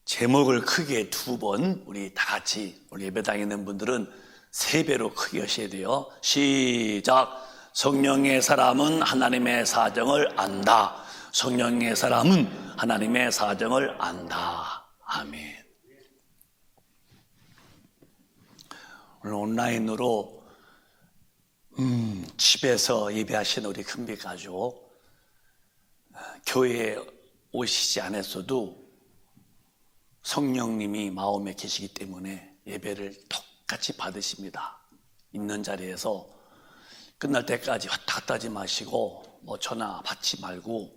제목을 크게 2번 우리 다 같이 우리 예배당에 있는 분들은 3배로 크게 하셔야 돼요. 시작. 성령의 사람은 하나님의 사정을 안다. 성령의 사람은 하나님의 사정을 안다. 아멘. 오늘 온라인으로 집에서 예배하시는 우리 큰비 가족, 교회에 오시지 않았어도 성령님이 마음에 계시기 때문에 예배를 똑같이 받으십니다. 있는 자리에서 끝날 때까지 왔다 갔다 하지 마시고 전화 받지 말고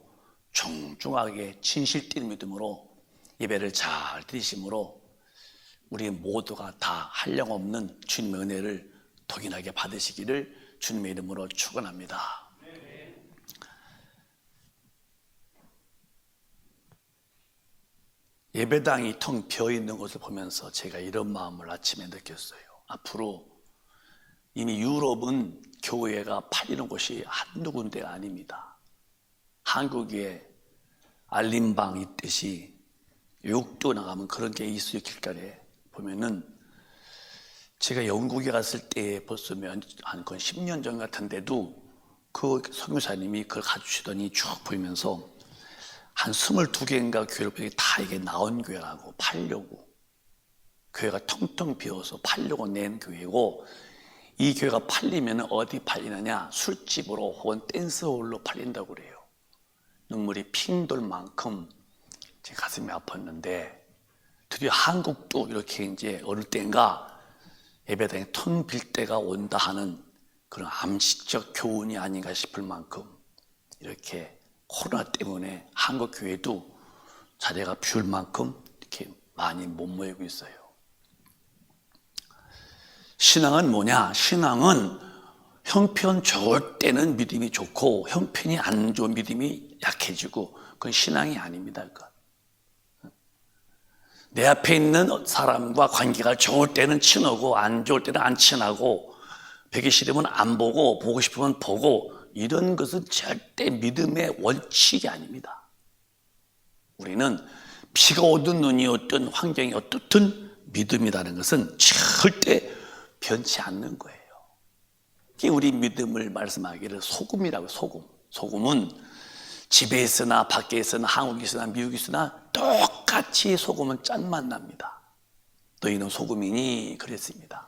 정중하게 진실된 믿음으로 예배를 잘 드리심으로 우리 모두가 다 한량없는 주님의 은혜를 독인하게 받으시기를 주님의 이름으로 축원합니다. 예배당이 텅 비어있는 것을 보면서 제가 이런 마음을 아침에 느꼈어요. 앞으로 이미 유럽은 교회가 팔리는 곳이 한두 군데가 아닙니다. 한국에 알림방 있듯이 외국도 나가면 그런 게 있어요. 길가에 보면은 제가 영국에 갔을 때 벌써 한 10년 전 같은데도 그 선교사님이 그걸 가주시더니 쭉 보이면서 한 22개인가 교회를 다 이게 나온 교회라고 팔려고, 교회가 텅텅 비어서 팔려고 낸 교회고, 이 교회가 팔리면 어디 팔리느냐, 술집으로 혹은 댄스홀로 팔린다고 그래요. 눈물이 핑 돌 만큼 제 가슴이 아팠는데, 드디어 한국도 이렇게 이제 어느 때인가 예배당에 텅 빌 때가 온다 하는 그런 암시적 교훈이 아닌가 싶을 만큼 이렇게 코로나 때문에 한국 교회도 자리가 비울 만큼 이렇게 많이 못 모이고 있어요. 신앙은 뭐냐? 신앙은 형편 좋을 때는 믿음이 좋고 형편이 안 좋은 믿음이 약해지고, 그건 신앙이 아닙니다. 그건. 내 앞에 있는 사람과 관계가 좋을 때는 친하고 안 좋을 때는 안 친하고, 보기 싫으면 안 보고 보고 싶으면 보고, 이런 것은 절대 믿음의 원칙이 아닙니다. 우리는 비가 오든 눈이 오든 환경이 어떻든 믿음이라는 것은 절대 변치 않는 거예요. 이게 우리 믿음을 말씀하기를 소금이라고. 소금은 집에 있으나 밖에 있으나 한국에 있으나 미국에 있으나 똑같이 소금은 짠맛 납니다. 너희는 소금이니 그랬습니다.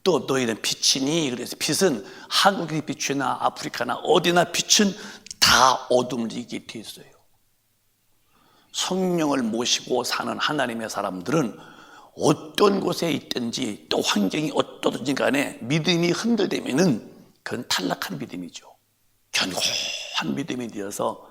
또 너희는 빛이니 그래서 빛은 한국의 빛이나 아프리카나 어디나 빛은 다 어둠을 이기게 되어 있어요. 성령을 모시고 사는 하나님의 사람들은 어떤 곳에 있든지 또 환경이 어떠든지 간에 믿음이 흔들리면은 그건 탈락한 믿음이죠. 견고한 믿음이 되어서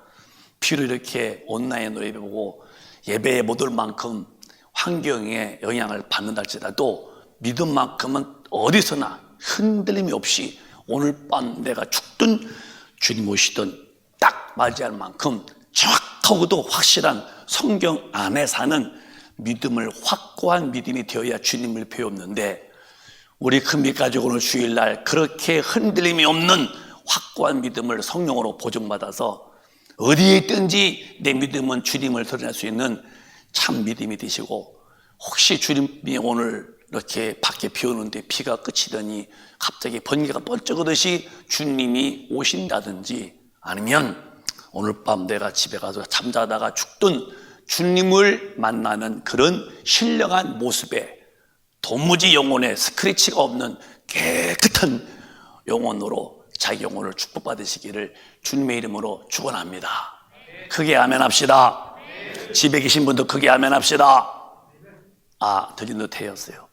비록 이렇게 온라인으로 예배 보고 예배에 못 올 만큼 환경에 영향을 받는다 할지라도 믿음만큼은 어디서나 흔들림이 없이 오늘 밤 내가 죽든 주님 오시든 딱 맞이할 만큼 정확하고도 확실한 성경 안에 사는 믿음을 확고한 믿음이 되어야 주님을 배웠는데, 우리 큰빛 가족 오늘 주일날 그렇게 흔들림이 없는 확고한 믿음을 성령으로 보증받아서 어디에 있든지 내 믿음은 주님을 드러낼 수 있는 참 믿음이 되시고, 혹시 주님이 오늘 이렇게 밖에 비 오는데 비가 그치더니 갑자기 번개가 번쩍 오듯이 주님이 오신다든지, 아니면 오늘 밤 내가 집에 가서 잠자다가 죽든 주님을 만나는 그런 신령한 모습에 도무지 영혼에 스크래치가 없는 깨끗한 영혼으로 자기 영혼을 축복받으시기를 주님의 이름으로 축원합니다. 크게 아멘 합시다. 집에 계신 분도 크게 아멘 합시다. 들린 듯 해였어요.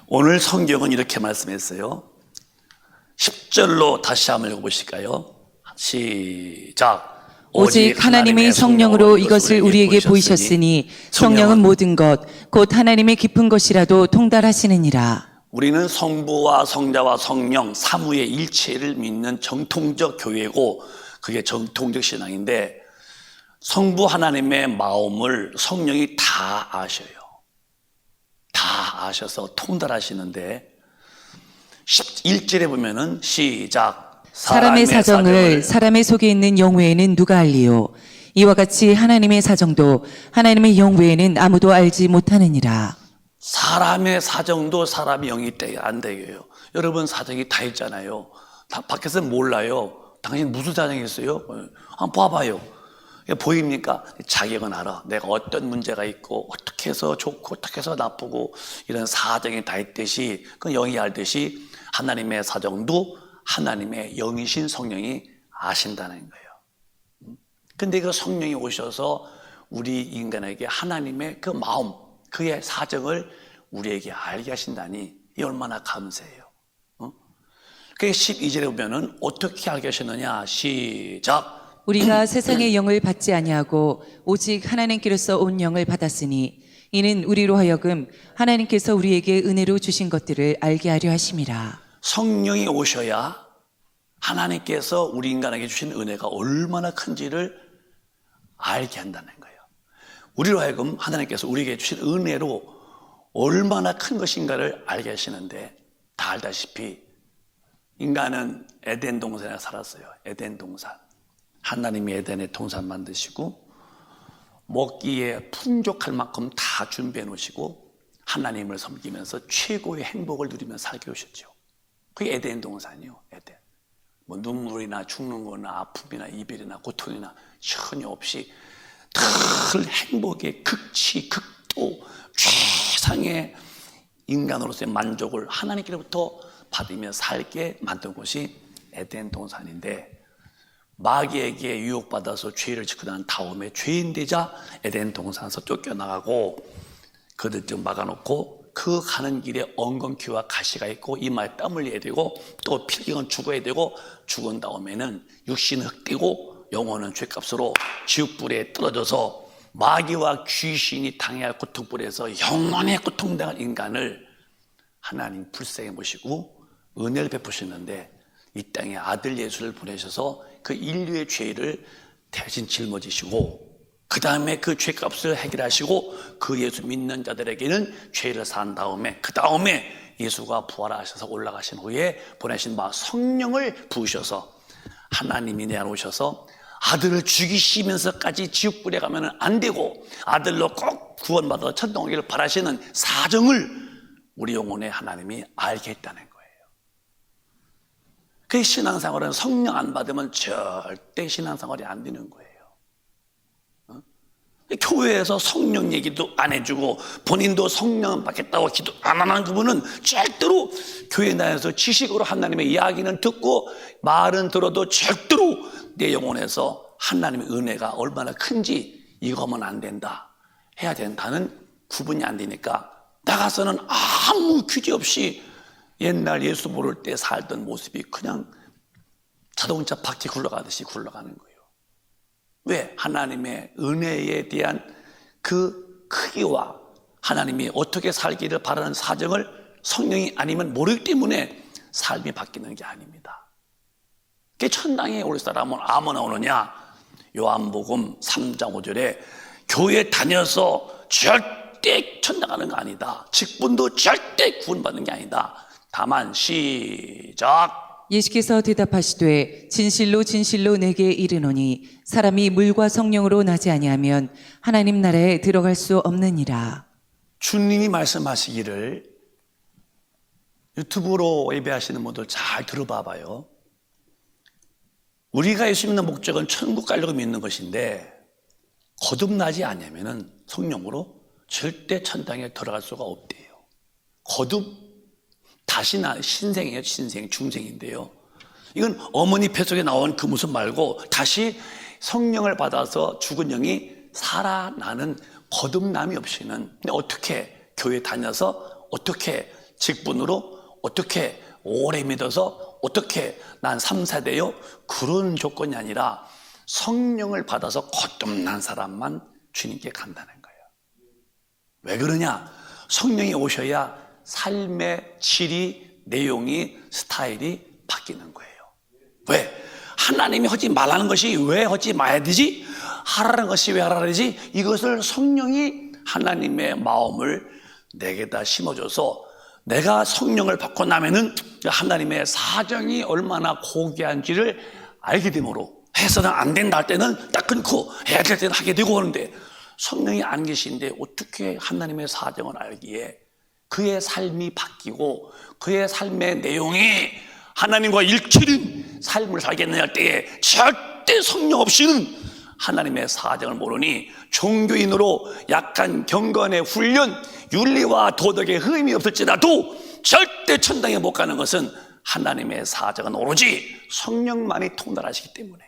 오늘 성경은 이렇게 말씀했어요. 10절로 다시 한번 읽어보실까요? 시작. 오직 하나님의 성령으로 이것을 우리에게 보이셨으니 성령은 모든 것 곧 하나님의 깊은 것이라도 통달하시느니라. 우리는 성부와 성자와 성령 삼위의 일체를 믿는 정통적 교회고, 그게 정통적 신앙인데, 성부 하나님의 마음을 성령이 다 아셔요. 다 아셔서 통달하시는데, 11절에 보면은 시작. 사람의 사정을 사람의 속에 있는 영후에는 누가 알리요? 이와 같이 하나님의 사정도 하나님의 영 외에는 아무도 알지 못하느니라. 사람의 사정도 사람의 영이 안 되게요. 여러분 사정이 다 있잖아요. 다 밖에서 몰라요. 당신 무슨 사정이 있어요? 한번 봐봐요. 보입니까? 자격은 알아. 내가 어떤 문제가 있고 어떻게 해서 좋고 어떻게 해서 나쁘고 이런 사정이 다 있듯이 그 영이 알듯이 하나님의 사정도 하나님의 영이신 성령이 아신다는 거예요. 근데 그 성령이 오셔서 우리 인간에게 하나님의 그 마음, 그의 사정을 우리에게 알게 하신다니 이 얼마나 감사해요. 그 12절에 보면은 어떻게 알게 하셨느냐? 시작. 우리가 세상의 영을 받지 아니하고 오직 하나님께로서 온 영을 받았으니 이는 우리로 하여금 하나님께서 우리에게 은혜로 주신 것들을 알게 하려 하심이라. 성령이 오셔야 하나님께서 우리 인간에게 주신 은혜가 얼마나 큰지를 알게 한다는 거예요. 우리로 하여금 하나님께서 우리에게 주신 은혜로 얼마나 큰 것인가를 알게 하시는데, 다 알다시피 인간은 에덴 동산에 살았어요. 에덴 동산. 하나님이 에덴에 동산 만드시고 먹기에 풍족할 만큼 다 준비해 놓으시고 하나님을 섬기면서 최고의 행복을 누리며 살게 하셨죠. 그게 에덴 동산이요. 에덴. 뭐 눈물이나 죽는 거나 아픔이나 이별이나 고통이나 전혀 없이 늘 행복의 극치 극도 최상의 인간으로서의 만족을 하나님께로부터 받으며 살게 만든 곳이 에덴 동산인데, 마귀에게 유혹받아서 죄를 짓고 난 다음에 죄인 되자 에덴 동산에서 쫓겨나가고 그들 좀 막아놓고 그 가는 길에 엉겅퀴와 가시가 있고 이마에 땀 흘려야 되고 또 필경은 죽어야 되고 죽은 다음에는 육신은 흙되고 영혼은 죄값으로 지옥불에 떨어져서 마귀와 귀신이 당해야 할 고통불에서 영원히 고통당할 인간을 하나님 불쌍히 모시고 은혜를 베푸셨는데 이 땅에 아들 예수를 보내셔서 그 인류의 죄를 대신 짊어지시고 그 다음에 그 죄값을 해결하시고 그 예수 믿는 자들에게는 죄를 사한 다음에 그 다음에 예수가 부활하셔서 올라가신 후에 보내신 바 성령을 부으셔서 하나님이 내 안에 오셔서 아들을 죽이시면서까지 지옥불에 가면 안 되고 아들로 꼭 구원받아 천당 오기를 바라시는 사정을 우리 영혼에 하나님이 알게 했다는 거예요. 그 신앙생활은 성령 안 받으면 절대 신앙생활이 안 되는 거예요. 교회에서 성령 얘기도 안 해주고 본인도 성령 받겠다고 기도 안 하는 그분은 절대로 교회 내에서 지식으로 하나님의 이야기는 듣고 말은 들어도 절대로 내 영혼에서 하나님의 은혜가 얼마나 큰지 이거 하면 안 된다, 해야 된다는 구분이 안 되니까 나가서는 아무 규제 없이 옛날 예수 모를 때 살던 모습이 그냥 자동차 바퀴 굴러가듯이 굴러가는 거예요. 왜? 하나님의 은혜에 대한 그 크기와 하나님이 어떻게 살기를 바라는 사정을 성령이 아니면 모르기 때문에 삶이 바뀌는 게 아닙니다. 그게 천당에 올 사람은 아무나 오느냐? 요한복음 3장 5절에 교회 다녀서 절대 천당 가는 거 아니다. 직분도 절대 구원받는 게 아니다. 다만 시작. 예수께서 대답하시되 진실로 진실로 내게 이르노니 사람이 물과 성령으로 나지 아니하면 하나님 나라에 들어갈 수 없느니라. 주님이 말씀하시기를 유튜브로 예배하시는 분들 잘 들어봐 봐요. 우리가 예수 믿는 목적은 천국 가려고 믿는 것인데 거듭나지 않으면 성령으로 절대 천당에 들어갈 수가 없대요. 거듭 다시 신생이에요. 신생, 중생인데요. 이건 어머니 뱃속에 나온 그 모습 말고 다시 성령을 받아서 죽은 영이 살아나는 거듭남이 없이는, 근데 어떻게 교회 다녀서 어떻게 직분으로 어떻게 오래 믿어서 어떻게 난 3세대요? 그런 조건이 아니라 성령을 받아서 거듭난 사람만 주님께 간다는 거예요. 왜 그러냐? 성령이 오셔야 삶의 질이, 내용이, 스타일이 바뀌는 거예요. 왜? 하나님이 하지 말라는 것이 왜 하지 말아야 되지? 하라는 것이 왜 하라야 되지? 이것을 성령이 하나님의 마음을 내게다 심어줘서 내가 성령을 받고 나면은 하나님의 사정이 얼마나 고귀한지를 알게 되므로 해서는 안 된다 할 때는 딱 끊고 해야 될 때는 하게 되고 하는데 성령이 안 계신데 어떻게 하나님의 사정을 알기에 그의 삶이 바뀌고 그의 삶의 내용이 하나님과 일치는 삶을 살겠느냐 할 때에 절대 성령 없이는 하나님의 사정을 모르니 종교인으로 약간 경건의 훈련, 윤리와 도덕의 흠이 없을지라도 절대 천당에 못 가는 것은 하나님의 사정은 오로지 성령만이 통달하시기 때문에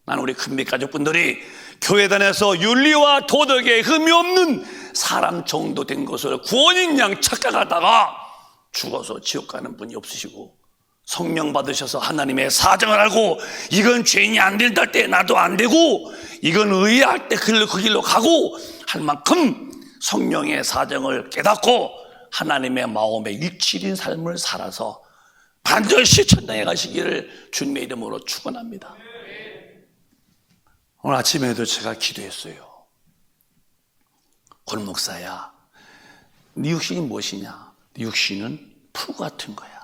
나는 우리 큰빛 가족분들이 교회 다녀서 윤리와 도덕의 흠이 없는 사람 정도 된 것을 구원인 양 착각하다가 죽어서 지옥 가는 분이 없으시고 성령 받으셔서 하나님의 사정을 알고 이건 죄인이 안 된다 할 때 나도 안 되고 이건 의해할 때 그 길로 가고 할 만큼 성령의 사정을 깨닫고 하나님의 마음에 일치인 삶을 살아서 반드시 천당에 가시기를 주님의 이름으로 축원합니다. 오늘 아침에도 제가 기도했어요. 권 목사야, 네 육신이 무엇이냐? 네 육신은 풀 같은 거야.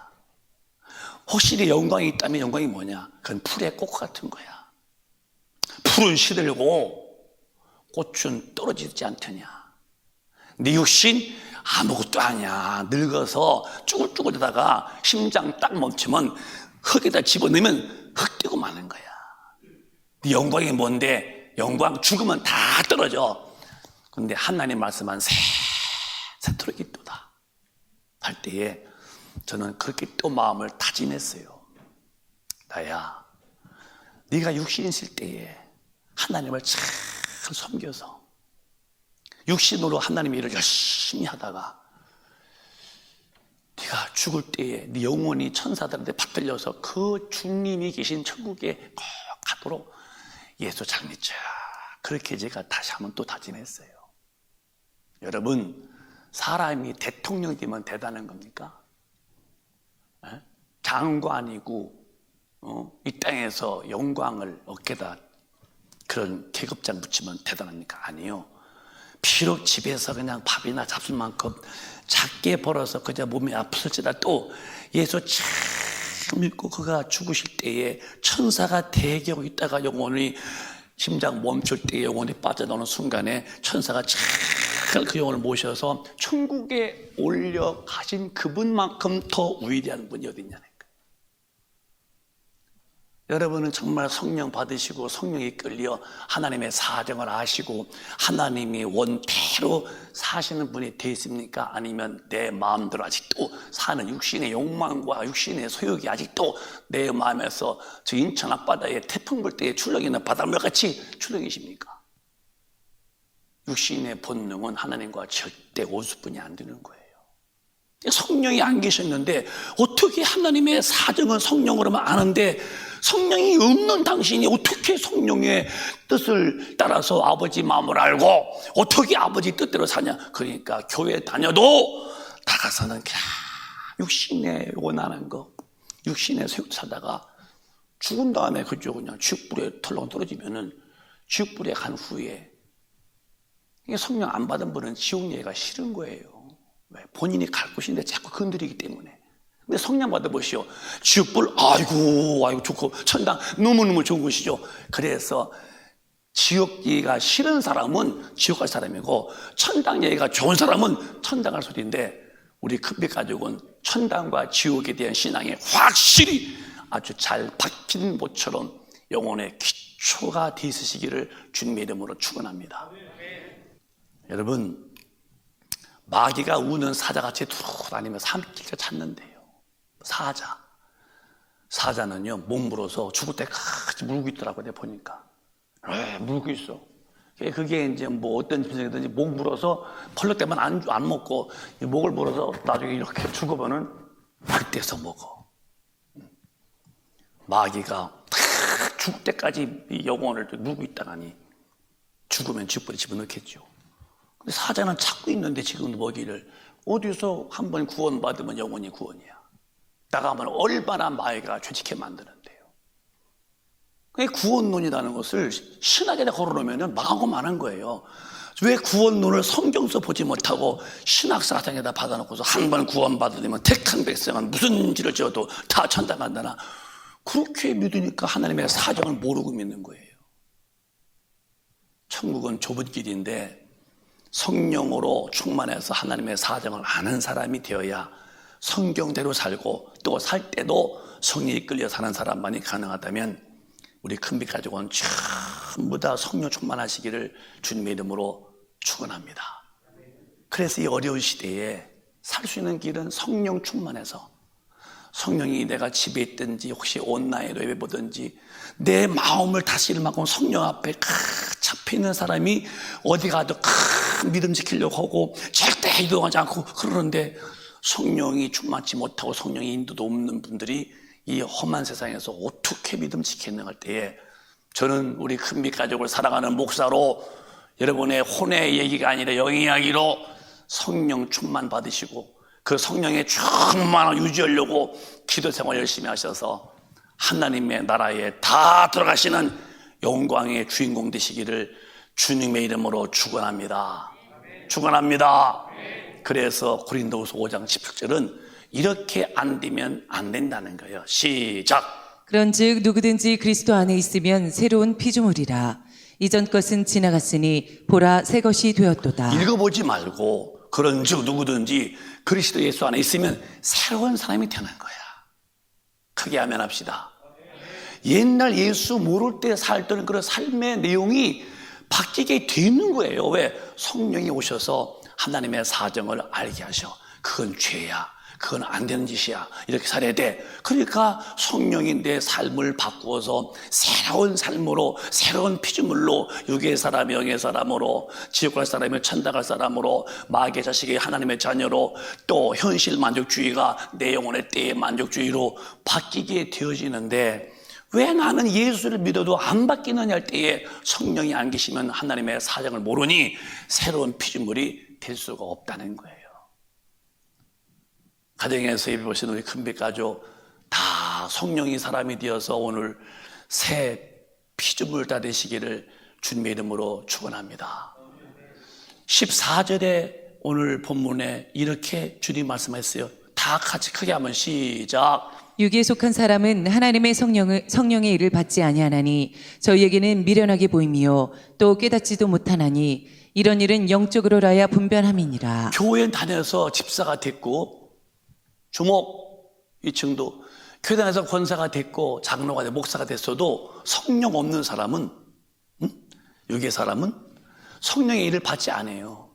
혹시 네 영광이 있다면 영광이 뭐냐? 그건 풀의 꽃 같은 거야. 풀은 시들고 꽃은 떨어지지 않더냐? 네 육신 아무것도 아니야. 늙어서 쭈글쭈글하다가 심장 딱 멈추면 흙에다 집어넣으면 흙 되고 마는 거야. 네 영광이 뭔데? 영광 죽으면 다 떨어져. 그런데 하나님 말씀한 새토록 있도다 할 때에 저는 그렇게 또 마음을 다짐했어요. 나야, 네가 육신 있을 때에 하나님을 잘 섬겨서 육신으로 하나님의 일을 열심히 하다가 네가 죽을 때에 네 영혼이 천사들한테 받들려서 그 주님이 계신 천국에 꼭 가도록 예수 잘 믿자. 그렇게 제가 다시 한번 또 다짐했어요. 여러분, 사람이 대통령 되면 대단한 겁니까? 장관이고 이 땅에서 영광을 얻게다 그런 계급장 붙이면 대단합니까? 아니요. 비록 집에서 그냥 밥이나 잡술 만큼 작게 벌어서 그저 몸이 아플지라도 예수 참 믿고 그가 죽으실 때에 천사가 대기하고 있다가 영혼이 심장 멈출 때 영혼이 빠져나오는 순간에 천사가 잘 그 영혼을 모셔서 천국에 올려가신 그분만큼 더 위대한 분이 어디 있냐는 거예요. 여러분은 정말 성령 받으시고 성령이 끌려 하나님의 사정을 아시고 하나님이 원태로 사시는 분이 되어 있습니까? 아니면 내 마음대로 아직도 사는 육신의 욕망과 육신의 소욕이 아직도 내 마음에서 저 인천 앞바다에 태풍 불 때에 출렁이는 바닷물같이 출렁이십니까? 육신의 본능은 하나님과 절대 오수분이 안 되는 거예요. 성령이 안 계셨는데 어떻게 하나님의 사정은 성령으로만 아는데 성령이 없는 당신이 어떻게 성령의 뜻을 따라서 아버지 마음을 알고 어떻게 아버지 뜻대로 사냐? 그러니까 교회 다녀도 나가서는 그냥 육신에 원하는 거, 육신의 소욕 사다가 죽은 다음에 그저 그냥 지옥불에 털렁 떨어지면은 지옥불에 간 후에 성령 안 받은 분은 지옥 얘기가 싫은 거예요. 왜? 본인이 갈 곳인데 자꾸 건드리기 때문에. 근데 성령 받아보시오. 지옥불, 아이고 좋고, 천당, 너무너무 좋은 곳이죠. 그래서 지옥 얘기가 싫은 사람은 지옥 갈 사람이고, 천당 얘기가 좋은 사람은 천당 갈 소리인데, 우리 큰빛 가족은 천당과 지옥에 대한 신앙이 확실히 아주 잘 박힌 모처럼 영혼의 기초가 되어 있으시기를 주님의 이름으로 축원합니다. 여러분, 마귀가 우는 사자같이 돌아다니며 삼킬자 찾는데요. 사자는요 목물어서 죽을 때까지 물고 있더라고요. 내가 보니까 물고 있어. 그게 이제 뭐 어떤 짐승이든지 목 물어서 펄럭 때만 안 먹고 목을 물어서 나중에 이렇게 죽어보는 그때서 먹어. 마귀가 죽을 때까지 이 영혼을 물고 있다가니 죽으면 지옥불에 집어넣겠죠. 근데 사자는 찾고 있는데 지금 먹이를 어디서 한번 구원받으면 영원히 구원이야. 나가면 얼마나 마귀가 죄짓게 만드는데요. 구원론이라는 것을 신학에다 걸어놓으면 망하고 마는 거예요. 왜 구원론을 성경서 보지 못하고 신학사상에다 받아놓고서 한 번 구원받으면 택한 백성은 무슨 죄를 지어도 다 천당 간다나 그렇게 믿으니까 하나님의 사정을 모르고 믿는 거예요. 천국은 좁은 길인데 성령으로 충만해서 하나님의 사정을 아는 사람이 되어야 성경대로 살고 또 살 때도 성령이 끌려 사는 사람만이 가능하다면 우리 큰빛 가족은 전부 다 성령 충만하시기를 주님의 이름으로 축원합니다. 그래서 이 어려운 시대에 살 수 있는 길은 성령 충만해서 성령이 내가 집에 있든지 혹시 온라인으로 예배 보든지 내 마음을 다스릴 만큼 성령 앞에 잡혀 있는 사람이 어디 가도 믿음 지키려고 하고 절대 이동하지 않고 그러는데 성령이 충만치 못하고 성령의 인도도 없는 분들이 이 험한 세상에서 어떻게 믿음 지키는 할 때에 저는 우리 큰빛 가족을 사랑하는 목사로 여러분의 혼의 얘기가 아니라 영의 이야기로 성령 충만 받으시고 그 성령의 충만을 유지하려고 기도 생활 열심히 하셔서 하나님의 나라에 다 들어가시는 영광의 주인공 되시기를 주님의 이름으로 축원합니다. 축원합니다. 그래서 고린도후서 5장 17절은 이렇게 안 되면 안 된다는 거예요. 시작. 그런즉 누구든지 그리스도 안에 있으면 새로운 피조물이라. 이전 것은 지나갔으니 보라 새 것이 되었도다. 읽어보지 말고 그런즉 누구든지 그리스도 예수 안에 있으면 새로운 사람이 되는 거야. 크게 아멘합시다. 옛날 예수 모를 때 살던 그런 삶의 내용이 바뀌게 되는 거예요. 왜? 성령이 오셔서 하나님의 사정을 알게 하셔. 그건 죄야. 그건 안 되는 짓이야. 이렇게 살아야 돼. 그러니까 성령이 내 삶을 바꾸어서 새로운 삶으로, 새로운 피조물로, 육의 사람, 영의 사람으로, 지옥 갈 사람이 천당 갈 사람으로, 마귀의 자식이 하나님의 자녀로, 또 현실 만족주의가 내 영혼의 때의 만족주의로 바뀌게 되어지는데 왜 나는 예수를 믿어도 안 바뀌느냐 할 때에 성령이 안 계시면 하나님의 사정을 모르니 새로운 피조물이 될 수가 없다는 거예요. 가정에서 예배 보시는 우리 큰빛 가족 다 성령이 사람이 되어서 오늘 새 피조물 다 되시기를 주님의 이름으로 축원합니다. 14절에 오늘 본문에 이렇게 주님 말씀하셨어요. 다 같이 크게 한번 시작. 육에 속한 사람은 하나님의 성령의 일을 받지 아니하나니 저희에게는 미련하게 보임이요 또 깨닫지도 못하나니 이런 일은 영적으로라야 분별함이니라. 교회 다녀서 집사가 됐고 주목 2층도 교회 다녀서 권사가 됐고 장로가 됐고 목사가 됐어도 성령 없는 사람은 육의 사람은 성령의 일을 받지 않아요.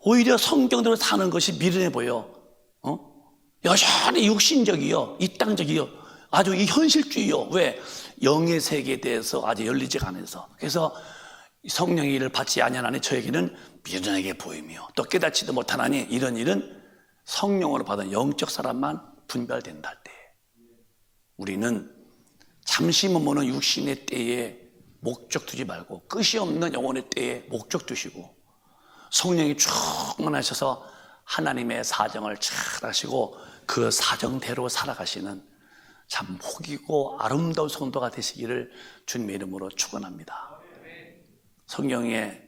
오히려 성경대로 사는 것이 미련해 보여. 여전히 육신적이요, 이 땅적이요, 아주 이 현실주의요. 왜? 영의 세계에 대해서 아직 열리지가 않아서. 그래서 성령의 일을 받지 아니하나니 저에게는 미련하게 보이며 또 깨닫지도 못하나니 이런 일은 성령으로 받은 영적 사람만 분별된다 할 때 우리는 잠시 머무는 육신의 때에 목적 두지 말고 끝이 없는 영혼의 때에 목적 두시고 성령이 충만하셔서 하나님의 사정을 잘 하시고 그 사정대로 살아가시는 참 복이고 아름다운 성도가 되시기를 주님의 이름으로 축원합니다. 성경에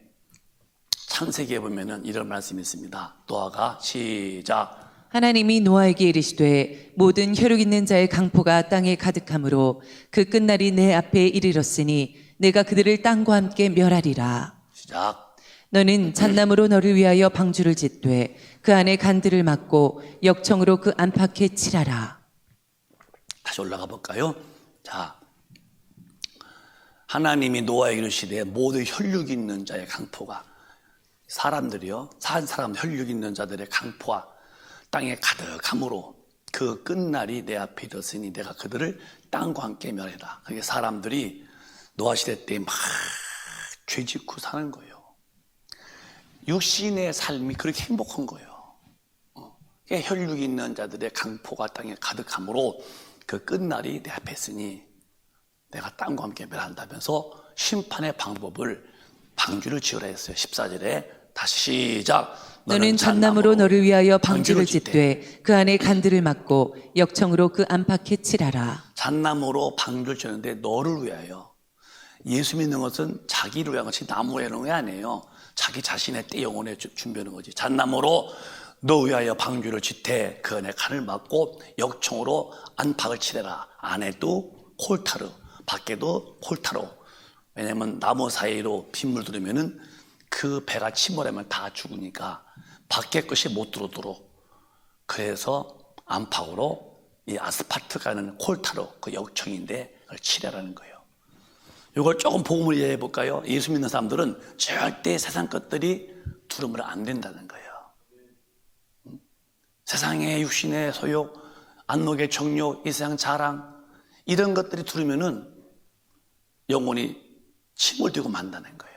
창세기에 보면은 이런 말씀이 있습니다. 노아가 시작. 하나님이 노아에게 이르시되 모든 혈육 있는 자의 강포가 땅에 가득함으로 그 끝날이 내 앞에 이르렀으니 내가 그들을 땅과 함께 멸하리라. 시작. 너는 잣나무로 너를 위하여 방주를 짓되 그 안에 간들을 막고 역청으로 그 안팎에 칠하라. 다시 올라가 볼까요? 자, 하나님이 노아에게 이르시되 모든 혈육 있는 자의 강포가 사람들이요, 산 사람 혈육 있는 자들의 강포가 땅에 가득함으로 그 끝날이 내 앞에 있었으니 내가 그들을 땅과 함께 멸해라. 그게 사람들이 노아 시대 때 막 죄짓고 사는 거예요. 육신의 삶이 그렇게 행복한 거예요. 혈육이 있는 자들의 강포가 땅에 가득함으로 그 끝날이 내 앞에 있으니 내가 땅과 함께 멸한다면서 심판의 방법을 방주를 지으라 했어요. 14절에 다시 시작. 너는 잣나무로 너를 위하여 방주를 짓되 그 안에 간들을 막고 역청으로 그 안팎에 칠하라. 잣나무로 방주를 지었는데 너를 위하여. 예수 믿는 것은 자기를 위한 것이 나무에 놓은 게 아니에요. 자기 자신의 때 영혼에 준비하는 거지. 잣나무로 너 위하여 방주를 짓되 그 안에 간을 막고 역청으로 안팎을 치래라. 안에도 콜타르, 밖에도 콜타르. 왜냐하면 나무 사이로 빗물 들으면은 그 배가 침몰하면 다 죽으니까 밖에 것이 못 들어오도록. 그래서 안팎으로 이 아스팔트 가는 콜타르, 그 역청인데 그걸 치래라는 거예요. 이걸 조금 복음을 이해해 볼까요? 예수 믿는 사람들은 절대 세상 것들이 두려우면 안 된다는 거예요. 세상의 육신의 소욕, 안목의 정욕, 이 세상 자랑, 이런 것들이 두르면은 영혼이 침몰되고 만다는 거예요.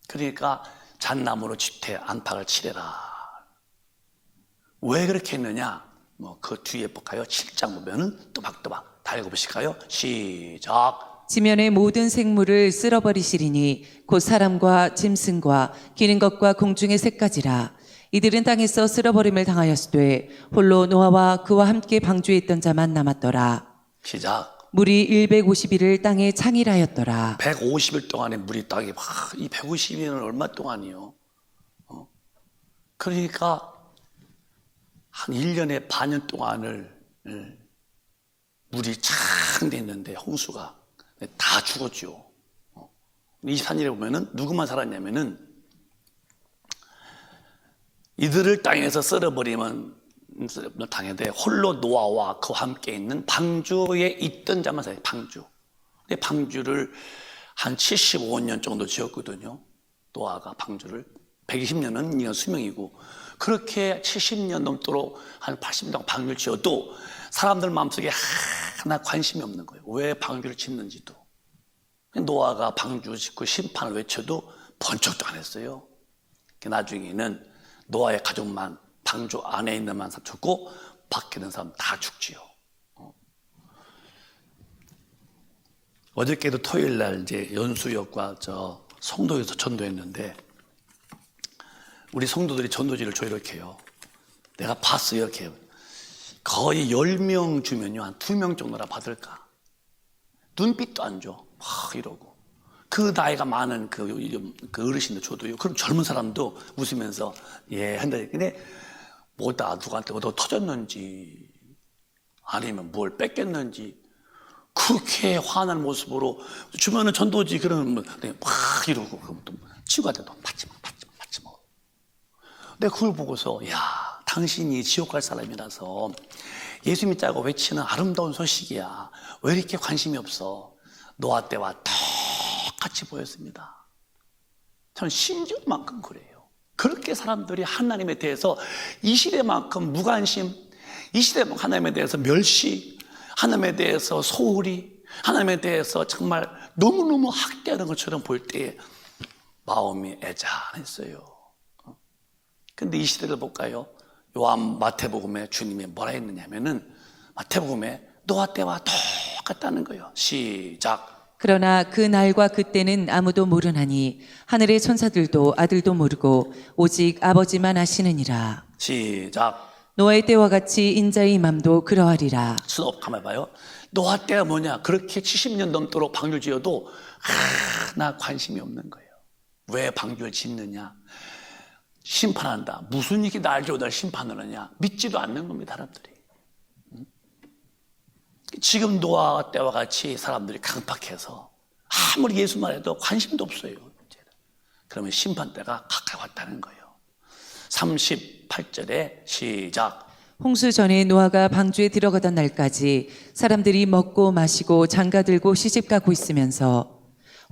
그러니까 잣나무로 집대 안팎을 치래라. 왜 그렇게 했느냐? 뭐 그 뒤에 볼까요? 7장 보면은 또박또박 다 읽어보실까요? 시작. 지면의 모든 생물을 쓸어버리시리니 곧 사람과 짐승과 기는 것과 공중의 새까지라. 이들은 땅에서 쓸어버림을 당하였으되 홀로 노아와 그와 함께 방주에 있던 자만 남았더라. 시작. 물이 150일을 땅에 창일하였더라. 150일 동안에 물이 땅에 이 150일은 얼마 동안이요? 그러니까 한 1년에 반년 동안을 물이 창 됐는데 홍수가 다 죽었죠. 24일에 보면은 누구만 살았냐면은 이들을 땅에서 썰어버리면 당연히 홀로 노아와 그와 함께 있는 방주에 있던 자만 살아요. 방주. 근데 방주를 한 75년 정도 지었거든요. 노아가 방주를 120년은 인간 수명이고 그렇게 70년 넘도록 한 80년 동안 방주를 지어도 사람들 마음속에 하나 관심이 없는 거예요. 왜 방주를 짓는지도. 노아가 방주 짓고 심판을 외쳐도 번쩍도 안 했어요. 나중에는 노아의 가족만 방주 안에 있는 만 사람 죽고 밖에 있는 사람 다 죽지요. 어저께도 토요일 날 이제 연수역과 저 성도에서 전도했는데 우리 성도들이 전도지를 줘 이렇게 해요. 내가 봤어요. 이렇게 거의 10명 주면요 한 2명 정도나 받을까. 눈빛도 안 줘. 막 이러고 그 나이가 많은 그 어르신들 줘도요. 그럼 젊은 사람도 웃으면서 예 한다. 근데 뭐다 누구한테 뭐 터졌는지 아니면 뭘 뺏겼는지 그렇게 화난 모습으로 주변은 전도지 그러면 막 이러고 그럼 또 친구한테도 받지 마. 근데 그걸 보고서 야 당신이 지옥 갈 사람이라서 예수 믿자고 외치는 아름다운 소식이야. 왜 이렇게 관심이 없어? 노아 때와 똑같이 보였습니다. 저는 심지어만큼 그래요. 그렇게 사람들이 하나님에 대해서 이 시대만큼 무관심, 이 시대만큼 하나님에 대해서 멸시, 하나님에 대해서 소홀히, 하나님에 대해서 정말 너무너무 학대하는 것처럼 볼 때 마음이 애잔했어요. 근데 이 시대를 볼까요? 요한 마태복음에 주님이 뭐라 했느냐면은 마태복음에 노아 때와 똑같다는 거예요. 시작. 그러나 그 날과 그때는 아무도 모르나니 하늘의 천사들도 아들도 모르고 오직 아버지만 아시느니라. 시작. 노아의 때와 같이 인자의 임함도 그러하리라. 스톱 가만히 봐요. 노아 때가 뭐냐? 그렇게 70년 넘도록 방주를 지어도 하나 관심이 없는 거예요. 왜 방주를 짓느냐? 심판한다. 무슨 일이 날 주고 날 심판을 하냐? 믿지도 않는 겁니다, 사람들이. 지금 노아 때와 같이 사람들이 강팍해서 아무리 예수만 해도 관심도 없어요. 그러면 심판 때가 가까이 왔다는 거예요. 38절에 시작. 홍수 전에 노아가 방주에 들어가던 날까지 사람들이 먹고 마시고 장가들고 시집가고 있으면서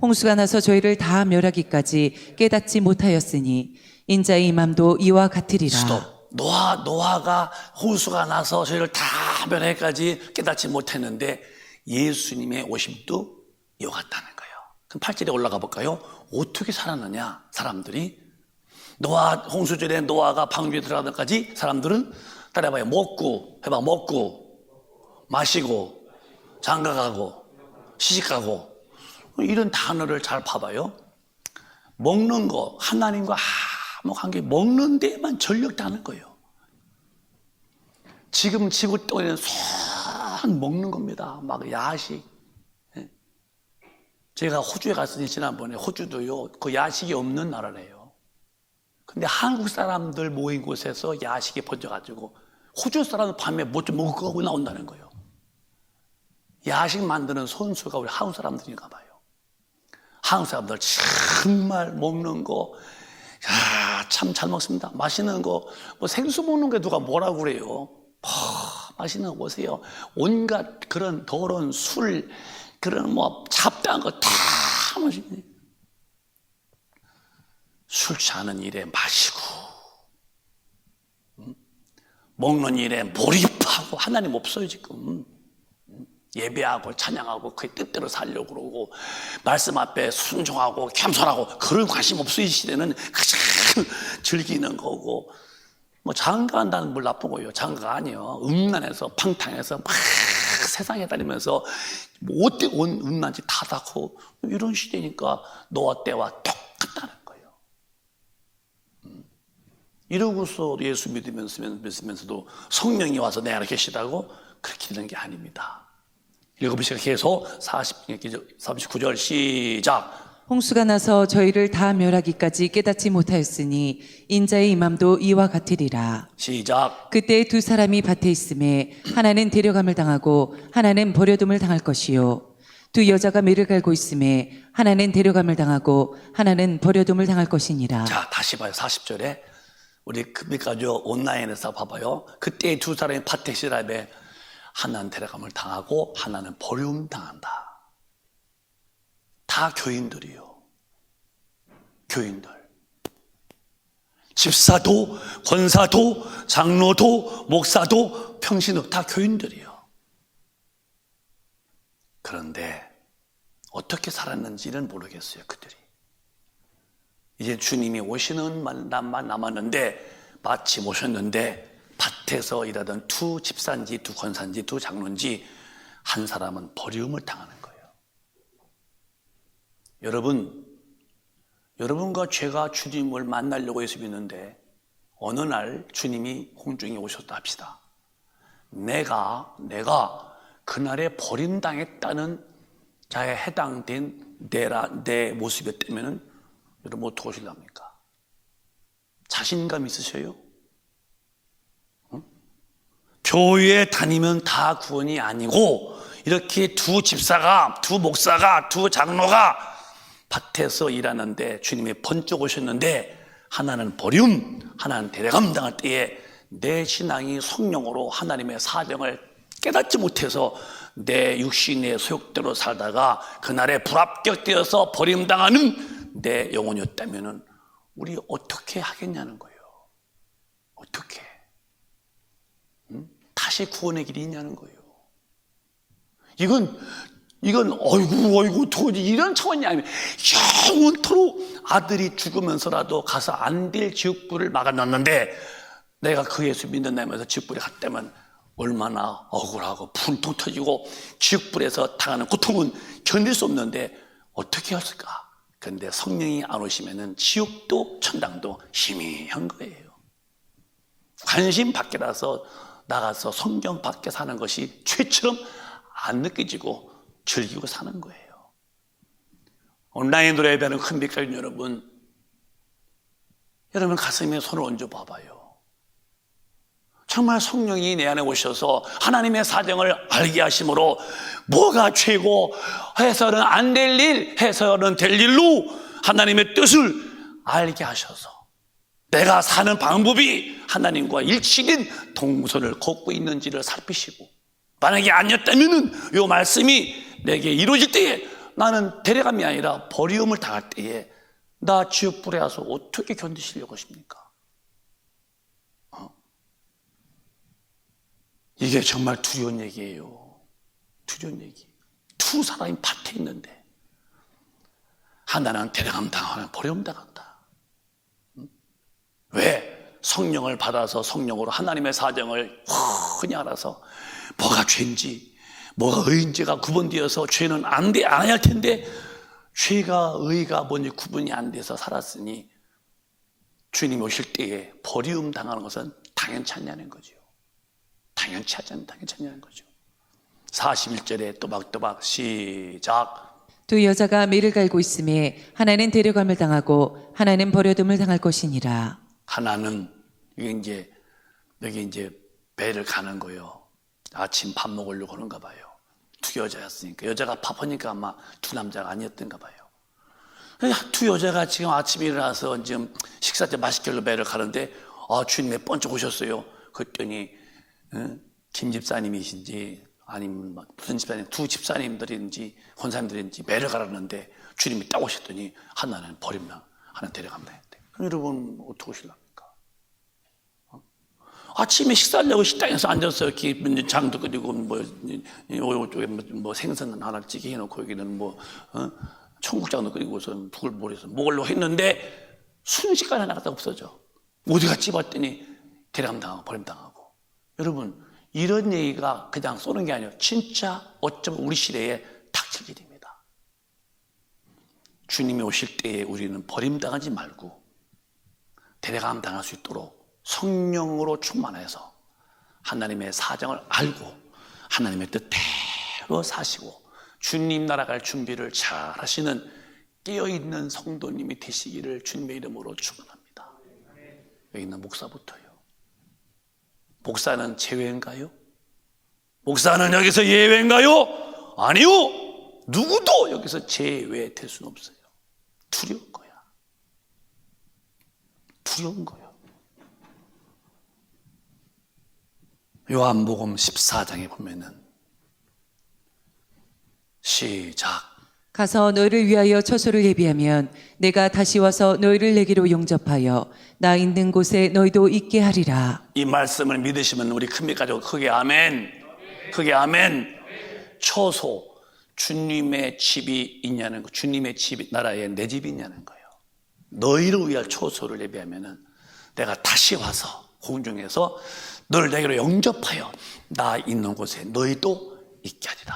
홍수가 나서 저희를 다 멸하기까지 깨닫지 못하였으니 인자의 임함도 이와 같으리라. 스톱. 노아가 홍수가 나서 저희를 다 멸하기까지 깨닫지 못했는데 예수님의 오심도 이와 같다는 거예요. 그럼 8절에 올라가 볼까요? 어떻게 살았느냐? 사람들이 홍수절에 노아가 방주에 들어가기까지 사람들은 따라해봐요. 먹고 마시고 장가가고 시집가고 이런 단어를 잘 봐봐요. 먹는 거 하나님과 아무 관계 먹는 데만 전력다는 거예요. 지금 지구 동에는 손 먹는 겁니다. 막 야식. 제가 호주에 갔으니 지난번에 호주도요 그 야식이 없는 나라래요. 근데 한국 사람들 모인 곳에서 야식이 번져가지고 호주 사람은 밤에 뭐 좀 먹고 나온다는 거예요. 야식 만드는 손수가 우리 한국 사람들인가 봐요. 한국 사람들 정말 먹는 거, 참 잘 먹습니다. 맛있는 거, 뭐 생수 먹는 게 누가 뭐라고 그래요. 맛있는 거 보세요. 온갖 그런 더러운 술, 그런 뭐 잡다한 거 다 맛있네. 술 취하는 일에 마시고, 먹는 일에 몰입하고, 하나님 없어요 지금. 예배하고 찬양하고 그의 뜻대로 살려고 그러고, 말씀 앞에 순종하고 겸손하고, 그런 관심 없어요. 이 시대는 그냥 즐기는 거고. 뭐 장가한다는 뭘 나쁜 거예요. 장가가 아니에요. 음란해서 팡탕해서 막 세상에 다니면서 뭐 어때 온 음란지 다 닦고, 이런 시대니까 너와 때와 똑같다는 거예요. 이러고서 예수 믿으면서도 성령이 와서 내 안에 계시다고 그렇게 되는 게 아닙니다. 읽어보시죠. 계속 39절 시작. 홍수가 나서 저희를 다 멸하기까지 깨닫지 못하였으니 인자의 임함도 이와 같으리라. 시작. 그때 두 사람이 밭에 있음에 하나는 데려감을 당하고 하나는 버려둠을 당할 것이요, 두 여자가 매를 갈고 있음에 하나는 데려감을 당하고 하나는 버려둠을 당할 것이니라. 자, 다시 봐요. 40절에 우리 금빛가족 온라인에서 봐봐요. 그때 두 사람이 밭에 있으라며 하나는 데려감을 당하고 하나는 버려움 당한다. 다 교인들이요. 교인들. 집사도, 권사도, 장로도, 목사도, 평신도 다 교인들이요. 그런데 어떻게 살았는지는 모르겠어요, 그들이. 이제 주님이 오시는 날만 남았는데, 마침 오셨는데 밭에서 일하던 두 집사인지 두 권사인지 두 장로인지 한 사람은 버림을 당하는 거예요. 여러분과 제가 주님을 만나려고 예수 믿는데 어느 날 주님이 공중에 오셨다 합시다. 내가 그날에 버림당했다는 자에 해당된 내 모습이었다면 여러분 어떻게 하실랍니까? 자신감 있으셔요? 응? 교회에 다니면 다 구원이 아니고, 이렇게 두 집사가, 두 목사가, 두 장로가 밭에서 일하는데 주님이 번쩍 오셨는데 하나는 버림, 하나는 데려감 당할 때에 내 신앙이 성령으로 하나님의 사정을 깨닫지 못해서 내 육신의 소욕대로 살다가 그날에 불합격되어서 버림당하는 내 영혼이었다면 우리 어떻게 하겠냐는 거예요. 어떻게? 다시 구원의 길이 있냐는 거예요. 이건 어이구 도저히 이런 차원이 아니면 영원토록 아들이 죽으면서라도 가서 안 될 지옥불을 막아놨는데, 내가 그 예수 믿는다면서 지옥불에 갔다면 얼마나 억울하고 분통 터지고 지옥불에서 당하는 고통은 견딜 수 없는데 어떻게 했을까? 그런데 성령이 안 오시면은 지옥도 천당도 희미한 거예요. 관심 밖이라서 나가서 성경 밖에 사는 것이 죄처럼 안 느껴지고 즐기고 사는 거예요. 온라인으로 예배하는 큰빛가족 여러분 가슴에 손을 얹어 봐봐요. 정말 성령이 내 안에 오셔서 하나님의 사정을 알게 하심으로 뭐가 죄고 해서는 안 될 일, 해서는 될 일로 하나님의 뜻을 알게 하셔서 내가 사는 방법이 하나님과 일치된 동선을 걷고 있는지를 살피시고, 만약에 아니었다면 이 말씀이 내게 이루어질 때에 나는 데려감이 아니라 버림을 당할 때에 나 지옥불에 와서 어떻게 견디시려고 하십니까? 이게 정말 두려운 얘기예요. 두려운 얘기. 두 사람이 밭에 있는데 하나는 데려감 당하면 버림 당한다. 왜? 성령을 받아서 성령으로 하나님의 사정을 흔히 알아서 뭐가 죄인지 뭐가 의인지가 구분되어서 죄는 안 해야 할 텐데 죄가 의가 뭔지 구분이 안 돼서 살았으니 주님이 오실 때에 버리움 당하는 것은 당연치 않냐는 거죠. 당연치 않냐는 거죠. 41절에 또박또박 시작. 두 여자가 매를 갈고 있음에 하나는 데려감을 당하고 하나는 버려둠을 당할 것이니라. 하나는 여기 이제 배를 가는 거예요. 아침 밥 먹으려고 하는가 봐요. 두 여자였으니까. 여자가 바쁘니까 아마 두 남자가 아니었던가 봐요. 두 여자가 지금 아침에 일어나서 지금 식사 때 맛있게 하려 배를 가는데, 주님 왜 번쩍 오셨어요? 그랬더니 김 집사님이신지 아니면 무슨 집사님, 두 집사님들인지 권사님들인지 배를 가라는데 주님이 딱 오셨더니 하나는 버리면 하나는 데려갑니다 했대. 그럼 여러분 어떻게 오실랍니까? 아침에 식사하려고 식당에서 앉았어요. 이렇게 장도 끓이고 이쪽에 생선 하나 찌개 해놓고 여기는 청국장도 끓이고서 북을 몰아서 먹으려고 했는데 순식간에 나갔다 없어져. 어디 갔지 봤더니 데려감당하고 버림당하고. 여러분 이런 얘기가 그냥 쏘는 게 아니에요. 진짜 어쩌면 우리 시대에 닥칠 일입니다. 주님이 오실 때에 우리는 버림당하지 말고 데려감 당할 수 있도록 성령으로 충만해서 하나님의 사정을 알고 하나님의 뜻대로 사시고 주님 나라 갈 준비를 잘 하시는 깨어있는 성도님이 되시기를 주님의 이름으로 축원합니다. 여기 있는 목사부터요. 목사는 제외인가요? 목사는 여기서 예외인가요? 아니요. 누구도 여기서 제외될 수는 없어요. 두려운 거야. 두려운 거야. 요한복음 14장에 보면은 시작. 가서 너희를 위하여 처소를 예비하면 내가 다시 와서 너희를 내게로 용접하여 나 있는 곳에 너희도 있게 하리라. 이 말씀을 믿으시면 우리 큰빛 가지고 크게 아멘. 크게 아멘. 처소, 주님의 집이 있냐는 거, 주님의 집 나라에 내 집이 있냐는 거예요. 너희를 위할 처소를 예비하면은 내가 다시 와서 공중에서 너를 내게로 영접하여 나 있는 곳에 너희도 있게 하리라.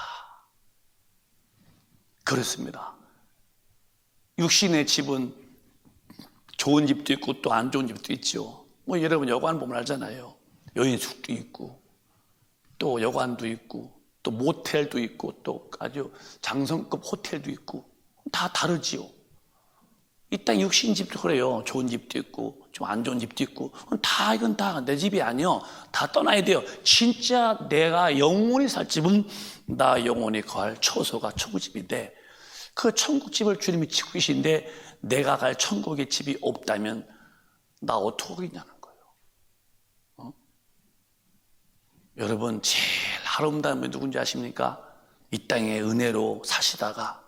그렇습니다. 육신의 집은 좋은 집도 있고 또 안 좋은 집도 있죠. 여러분 여관 보면 알잖아요. 여인숙도 있고 또 여관도 있고 또 모텔도 있고 또 아주 장성급 호텔도 있고 다 다르지요. 이 땅 육신 집도 그래요. 좋은 집도 있고 좀 안 좋은 집도 있고 이건 다 내 집이 아니요. 다 떠나야 돼요. 진짜 내가 영원히 살 집은 나 영원히 거할 처소가 천국집인데 그 천국집을 주님이 짓고 계신데 내가 갈 천국의 집이 없다면 나 어떻게 하겠냐는 거예요. 여러분 제일 아름다운 분 누군지 아십니까? 이 땅에 은혜로 사시다가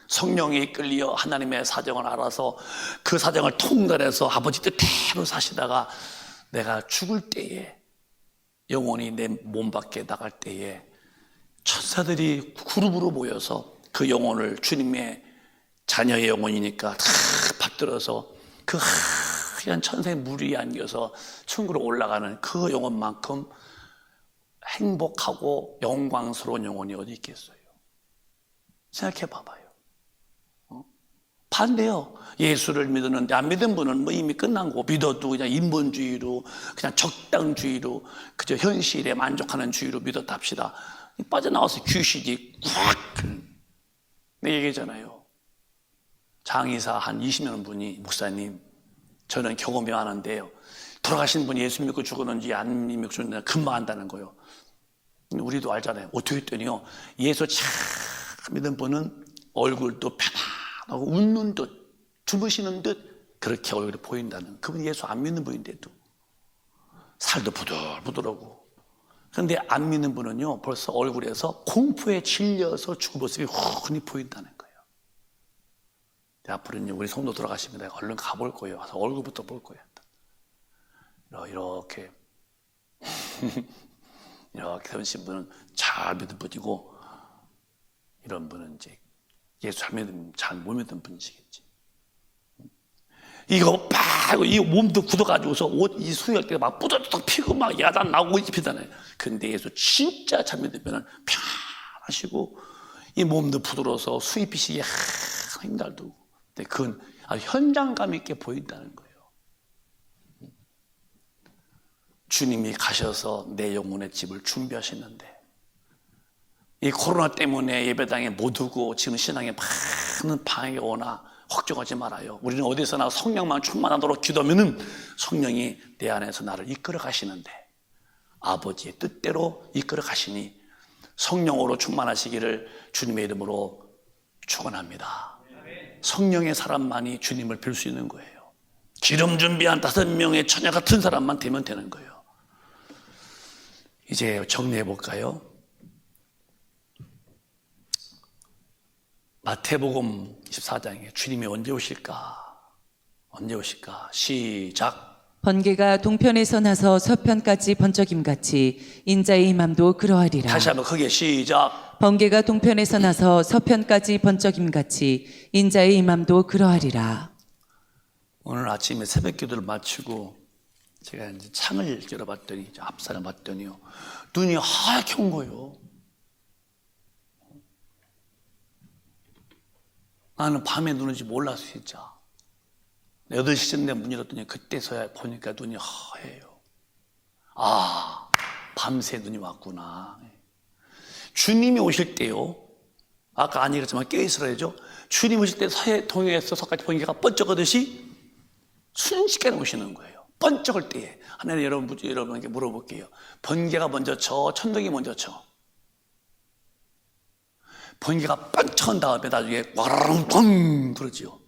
성령에 이끌려 하나님의 사정을 알아서 그 사정을 통달해서 아버지 뜻대로 사시다가 내가 죽을 때에 영혼이 내 몸 밖에 나갈 때에 천사들이 그룹으로 모여서 그 영혼을 주님의 자녀의 영혼이니까 다 받들어서 그 하얀 천사의 물 위에 안겨서 천국으로 올라가는 그 영혼만큼 행복하고 영광스러운 영혼이 어디 있겠어요? 생각해 봐봐요. 반대요. 예수를 믿었는데 안 믿은 분은 이미 끝난 거고 믿어도 그냥 인본주의로 그냥 적당주의로 그저 현실에 만족하는 주의로 믿었다 합시다. 빠져나와서 귀신이 꽉 내 얘기잖아요. 장의사 한 20년 분이 목사님 저는 경험이 많은데요. 돌아가신 분이 예수 믿고 죽었는지 안 믿고 죽었는지 금방 안다는 거예요. 우리도 알잖아요. 어떻게 했더니요. 예수 참 믿은 분은 얼굴도 편안하고 웃는 듯 주무시는 듯 그렇게 얼굴이 보인다는 그분이 예수 안 믿는 분인데도 살도 부들부들하고 그런데 안 믿는 분은요 벌써 얼굴에서 공포에 질려서 죽은 모습이 훤히 보인다는 거예요. 앞으로는 우리 성도 돌아가시면 내가 얼른 가볼 거예요. 가서 얼굴부터 볼 거예요. 이렇게 이렇게 세우신 분은 잘 믿은 분이고 이런 분은 이제 예수 잘 못 믿는 분이시겠지. 이거 막 이 몸도 굳어가지고서 옷 이 수혈 때가 막 뿌덕뿌덕 피고 막 야단 나오고 피잖아요. 근데 예수 진짜 잘 믿으면 편하시고 이 몸도 부드러워서 수입빛이 힘들고 근데 그건 아주 현장감 있게 보인다는 거예요. 주님이 가셔서 내 영혼의 집을 준비하시는데 이 코로나 때문에 예배당에 못 오고 지금 신앙에 많은 방해가 오나 걱정하지 말아요. 우리는 어디서나 성령만 충만하도록 기도하면은 성령이 내 안에서 나를 이끌어 가시는데 아버지의 뜻대로 이끌어 가시니 성령으로 충만하시기를 주님의 이름으로 축원합니다. 성령의 사람만이 주님을 뵐 수 있는 거예요. 기름 준비한 5명의 처녀 같은 사람만 되면 되는 거예요. 이제 정리해 볼까요? 마태복음 24장에 주님이 언제 오실까? 언제 오실까? 시작. 번개가 동편에서 나서 서편까지 번쩍임같이 인자의 임함도 그러하리라. 다시 한번 크게 시작. 번개가 동편에서 나서 서편까지 번쩍임같이 인자의 임함도 그러하리라. 오늘 아침에 새벽 기도를 마치고 제가 이제 창을 열어봤더니 앞산을 봤더니요 눈이 하얗게 온 거예요. 나는 밤에 누는지 몰랐어 진짜. 8시쯤 내 문 열었더니 그때서야 보니까 눈이 하얘요. 아, 밤새 눈이 왔구나. 주님이 오실 때요, 아까 안 얘기했지만 깨어있으라야죠. 주님 오실 때 서해 동해에서 서까지 번개가 번쩍하듯이 순식간에 오시는 거예요. 번쩍할 때에. 하나님 여러분에게 물어볼게요. 번개가 먼저 쳐, 천둥이 먼저 쳐? 번개가 번쩍한 다음에 나중에 와라랑 뻥 그러지요.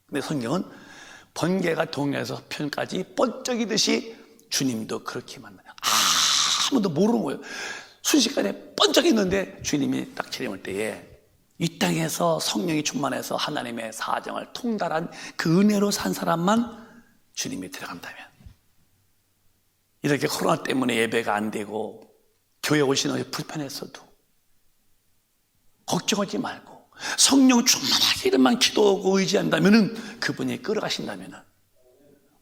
근데 성경은 번개가 동해에서 편까지 번쩍이듯이 주님도 그렇게 만나요. 아무도 모르는 거예요. 순식간에 번쩍했는데 주님이 딱 재림할 때에 이 땅에서 성령이 충만해서 하나님의 사정을 통달한 그 은혜로 산 사람만 주님이 들어간다면, 이렇게 코로나 때문에 예배가 안 되고 교회 오시는 것이 불편했어도 걱정하지 말고 성령 충만하기를만 기도하고 의지한다면 그분이 끌어가신다면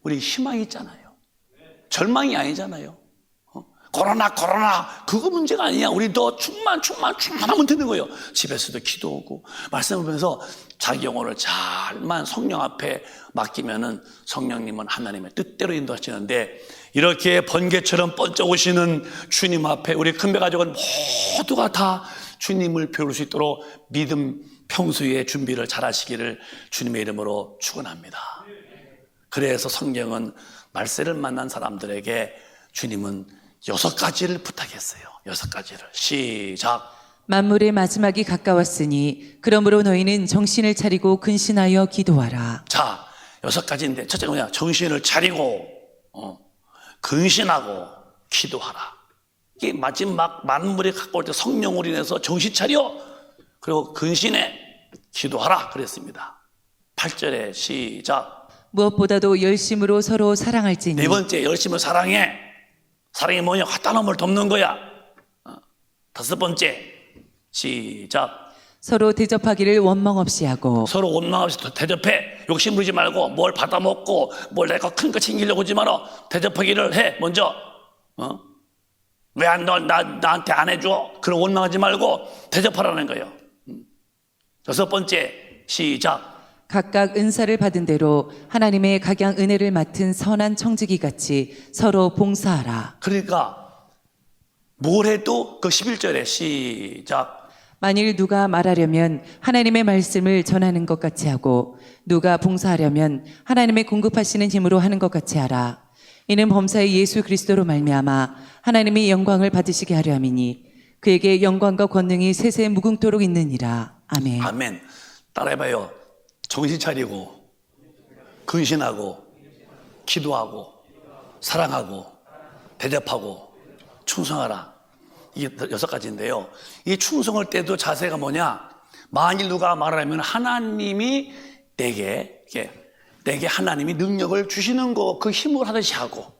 우리 희망이 있잖아요. 절망이 아니잖아요. 코로나 그거 문제가 아니야. 우리 더 충만하면 되는 거예요. 집에서도 기도하고 말씀을 보면서 자기 영혼을 잘만 성령 앞에 맡기면은 성령님은 하나님의 뜻대로 인도하시는데, 이렇게 번개처럼 번쩍 오시는 주님 앞에 우리 큰배 가족은 모두가 다 주님을 배울 수 있도록 믿음 평소에 준비를 잘 하시기를 주님의 이름으로 축원합니다. 그래서 성경은 말세를 만난 사람들에게 주님은 6가지를 부탁했어요. 6가지를. 시작. 만물의 마지막이 가까웠으니 그러므로 너희는 정신을 차리고 근신하여 기도하라. 자, 6가지인데 첫째는 뭐냐? 정신을 차리고 근신하고 기도하라. 이게 마지막 만물이 가까울 때 성령으로 인해서 정신 차려 그리고 근신해 기도하라 그랬습니다. 8절에 시작. 무엇보다도 열심으로 서로 사랑할지니. 4번째, 열심히 사랑해. 사랑이 뭐냐? 화단함을 덮는 거야. 5번째, 시작. 서로 대접하기를 원망 없이 하고. 서로 원망 없이 대접해. 욕심 부리지 말고 뭘 받아먹고 뭘 내가 큰 거 챙기려고 하지 마라. 대접하기를 해. 먼저 왜 나한테 안 해줘? 그런 원망하지 말고 대접하라는 거예요. 6번째, 시작. 각각 은사를 받은 대로 하나님의 각양 은혜를 맡은 선한 청지기 같이 서로 봉사하라. 그러니까 뭘 해도 그 11절에 시작. 만일 누가 말하려면 하나님의 말씀을 전하는 것 같이 하고 누가 봉사하려면 하나님의 공급하시는 힘으로 하는 것 같이 하라. 이는 범사의 예수 그리스도로 말미암아 하나님이 영광을 받으시게 하려 함이니 그에게 영광과 권능이 세세 무궁토록 있느니라. 아멘. 아멘. 따라해봐요. 정신 차리고 근신하고 기도하고 사랑하고 대접하고 충성하라. 이게 6가지인데요. 이 충성할 때도 자세가 뭐냐? 만일 누가 말하면 하나님이 내게 하나님이 능력을 주시는 거 그 힘을 하듯이 하고,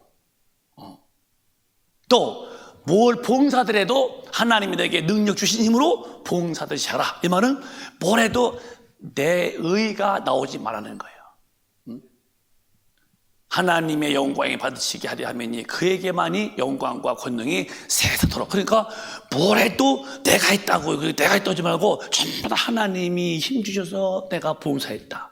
또 뭘 봉사들해도 하나님이 내게 능력 주신 힘으로 봉사듯이 하라. 이 말은 뭘 해도 내 의가 나오지 말라는 거예요. 하나님의 영광이 받으시게 하려 하면 그에게만이 영광과 권능이 세세토록. 그러니까 뭘 해도 내가 했다고, 내가 했다고 하지 말고 전부 다 하나님이 힘주셔서 내가 봉사했다.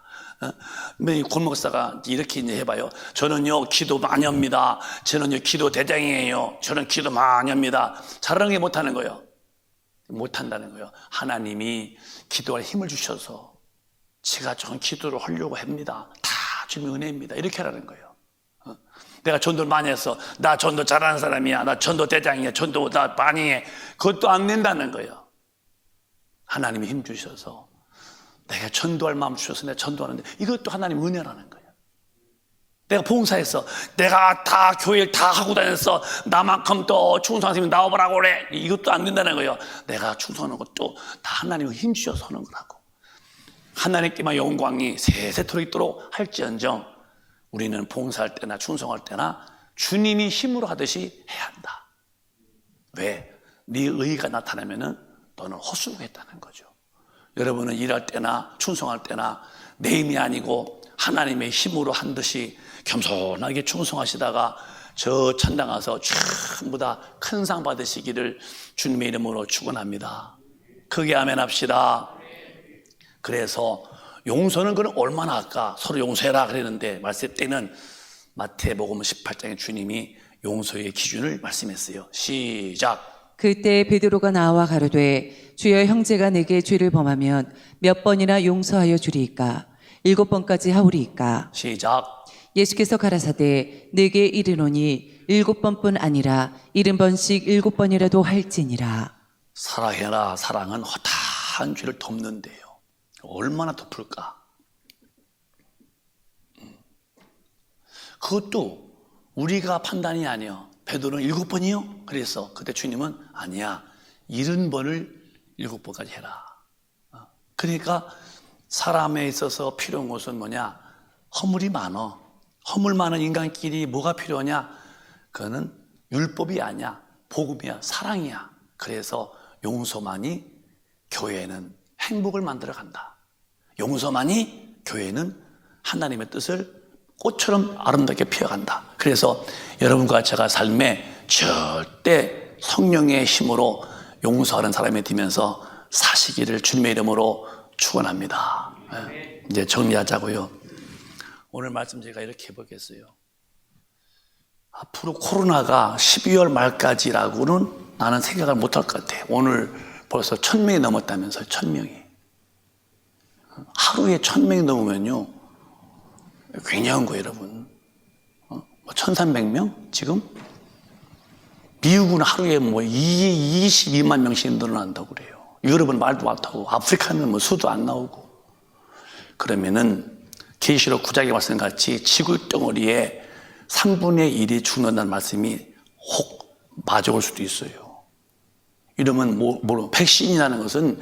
권 목사가 이렇게 이제 해봐요. 저는요 기도 많이 합니다. 저는요 기도 대장이에요. 저는 기도 많이 합니다. 잘하는 게 못하는 거예요. 못한다는 거예요. 하나님이 기도할 힘을 주셔서 제가 전 기도를 하려고 합니다. 다 주님의 은혜입니다. 이렇게 하라는 거예요. 내가 전도를 많이 했어. 나 전도 잘하는 사람이야. 나 전도 대장이야. 전도 나 많이 해. 그것도 안 된다는 거예요. 하나님이 힘 주셔서 내가 전도할 마음 주셔서 내가 전도하는데 이것도 하나님 은혜라는 거예요. 내가 봉사했어. 내가 다 교회를 다 하고 다녔어. 나만큼 또 충성하시면 나와보라고 그래. 이것도 안 된다는 거예요. 내가 충성하는 것도 다 하나님의 힘 주셔서 하는 거라고. 하나님께만 영광이 세세토록 있도록 할지언정 우리는 봉사할 때나 충성할 때나 주님이 힘으로 하듯이 해야 한다. 왜? 네 의의가 나타나면은 너는 헛수고했다는 거죠. 여러분은 일할 때나 충성할 때나 내 힘이 아니고 하나님의 힘으로 한 듯이 겸손하게 충성하시다가 저 천당 가서 전부 다 큰 상 받으시기를 주님의 이름으로 축원합니다. 크게 아멘 합시다. 그래서 용서는 그럼 얼마나 할까? 서로 용서해라 그랬는데 말씀 때는 마태복음 18장에 주님이 용서의 기준을 말씀했어요. 시작. 그때 베드로가 나와 가로되 주여 형제가 내게 죄를 범하면 몇 번이나 용서하여 주리이까? 7번까지 하오리이까? 시작. 예수께서 가라사대 내게 이르노니 7번뿐 아니라 70번씩 7번이라도 할지니라. 사랑해라. 사랑은 허다한 죄를 덮는데요. 얼마나 덮을까? 그것도 우리가 판단이 아니요. 베드로는 7번이요? 그래서 그때 주님은 아니야. 70번을 7번까지 해라. 그러니까 사람에 있어서 필요한 것은 뭐냐? 허물이 많어. 허물 많은 인간끼리 뭐가 필요하냐? 그거는 율법이 아니야. 복음이야. 사랑이야. 그래서 용서만이 교회는 행복을 만들어 간다. 용서만이 교회는 하나님의 뜻을 꽃처럼 아름답게 피어간다. 그래서 여러분과 제가 삶에 절대 성령의 힘으로 용서하는 사람이 되면서 사시기를 주님의 이름으로 축원합니다. 이제 정리하자고요. 오늘 말씀 제가 이렇게 해보겠어요. 앞으로 코로나가 12월 말까지라고는 나는 생각을 못할 것 같아. 오늘 벌써 1000명이 넘었다면서요. 1000명이. 하루에 1000명이 넘으면요 굉장한 거예요, 여러분. 1300명 지금? 미국은 하루에 뭐 22만 명씩 늘어난다고 그래요. 유럽은 말도 못하고 아프리카는 뭐 수도 안 나오고. 그러면은 계시록 9장의 말씀 같이 지구 덩어리에 3분의 1이 죽는다는 말씀이 혹 맞아올 수도 있어요. 이러면 백신이라는 것은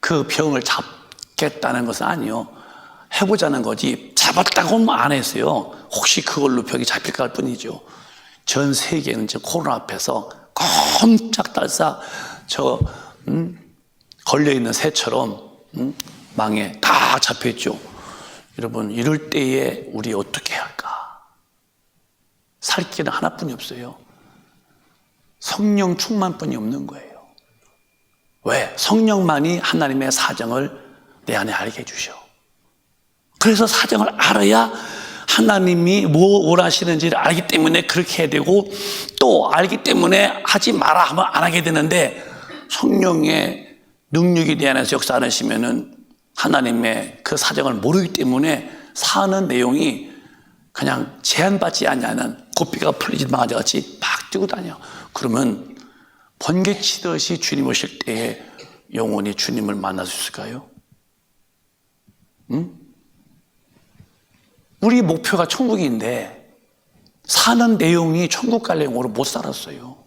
그 병을 잡겠다는 것은 아니요. 해보자는 거지 잡았다고는 안 했어요. 혹시 그걸로 병이 잡힐까 할 뿐이죠. 전 세계는 지금 코로나 앞에서 꼼짝달싹 걸려있는 새처럼 망에 다 잡혀있죠. 여러분 이럴 때에 우리 어떻게 해야 할까? 살 길은 하나뿐이 없어요. 성령 충만뿐이 없는 거예요. 왜? 성령만이 하나님의 사정을 내 안에 알게 해주셔. 그래서 사정을 알아야 하나님이 뭐 원하시는지를 알기 때문에 그렇게 해야 되고 또 알기 때문에 하지 마라 하면 안 하게 되는데 성령의 능력이 내 안에서 역사하시면은 하나님의 그 사정을 모르기 때문에 사는 내용이 그냥 제한받지 않냐는 고삐가 풀리지 망하지 같이 막 뛰고 다녀. 그러면 번개치듯이 주님 오실 때에 영원히 주님을 만날 수 있을까요? 응? 우리 목표가 천국인데 사는 내용이 천국 갈 내용으로 못 살았어요.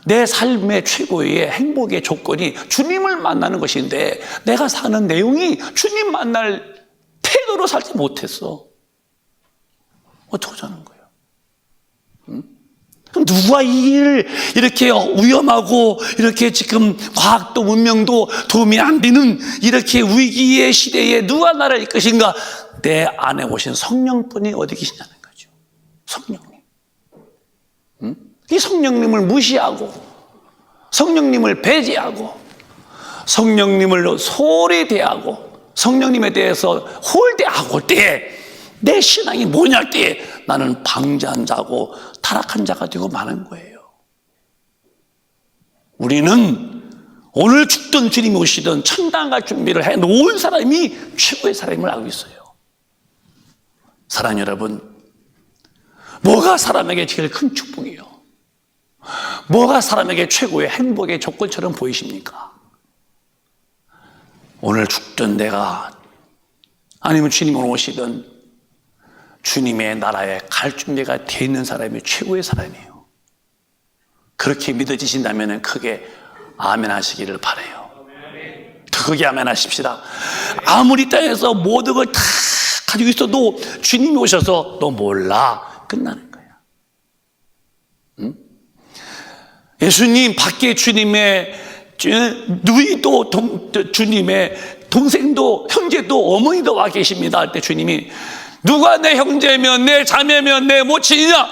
내 삶의 최고의 행복의 조건이 주님을 만나는 것인데 내가 사는 내용이 주님 만날 태도로 살지 못했어. 어떡하자는 거예요? 누가 이 일을 이렇게 위험하고 이렇게 지금 과학도 문명도 도움이 안 되는 이렇게 위기의 시대에 누가 나를 이끄신가? 내 안에 오신 성령뿐이 어디 계시냐는 거죠. 성령님. 이 성령님을 무시하고 성령님을 배제하고 성령님을 소홀히 대하고 성령님에 대해서 홀대하고 할 때 내 신앙이 뭐냐 할 때 나는 방자한 자고 타락한 자가 되고 마는 거예요. 우리는 오늘 죽든 주님이 오시든 천당 갈 준비를 해놓은 사람이 최고의 사람임을 알고 있어요. 사랑 여러분, 뭐가 사람에게 제일 큰 축복이요? 뭐가 사람에게 최고의 행복의 조건처럼 보이십니까? 오늘 죽든 내가 아니면 주님이 오시든 주님의 나라에 갈 준비가 되어 있는 사람이 최고의 사람이에요. 그렇게 믿어지신다면 크게 아멘 하시기를 바라요. 더 크게 아멘 하십시다. 아무리 땅에서 모든 걸 다 가지고 있어도 주님이 오셔서 너 몰라 끝나는 거야. 응? 예수님 밖에 주님의 누이도 주님의 동생도 형제도 어머니도 와 계십니다 할 때 주님이 누가 내 형제면 내 자매면 내 모친이냐?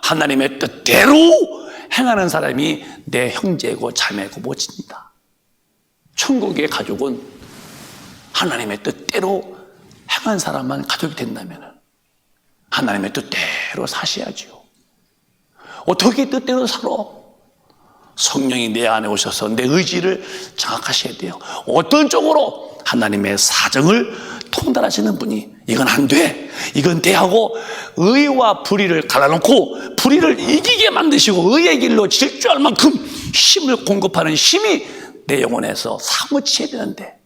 하나님의 뜻대로 행하는 사람이 내 형제고 자매고 모친이다. 천국의 가족은 하나님의 뜻대로 행한 사람만 가족이 된다면 하나님의 뜻대로 사셔야죠. 어떻게 뜻대로 살아? 성령이 내 안에 오셔서 내 의지를 장악하셔야 돼요. 어떤 쪽으로? 하나님의 사정을 통달하시는 분이 이건 안 돼, 이건 돼 하고 의와 불의를 갈라놓고 불의를 이기게 만드시고 의의 길로 질주할 만큼 힘을 공급하는 힘이 내 영혼에서 사무치게 되는데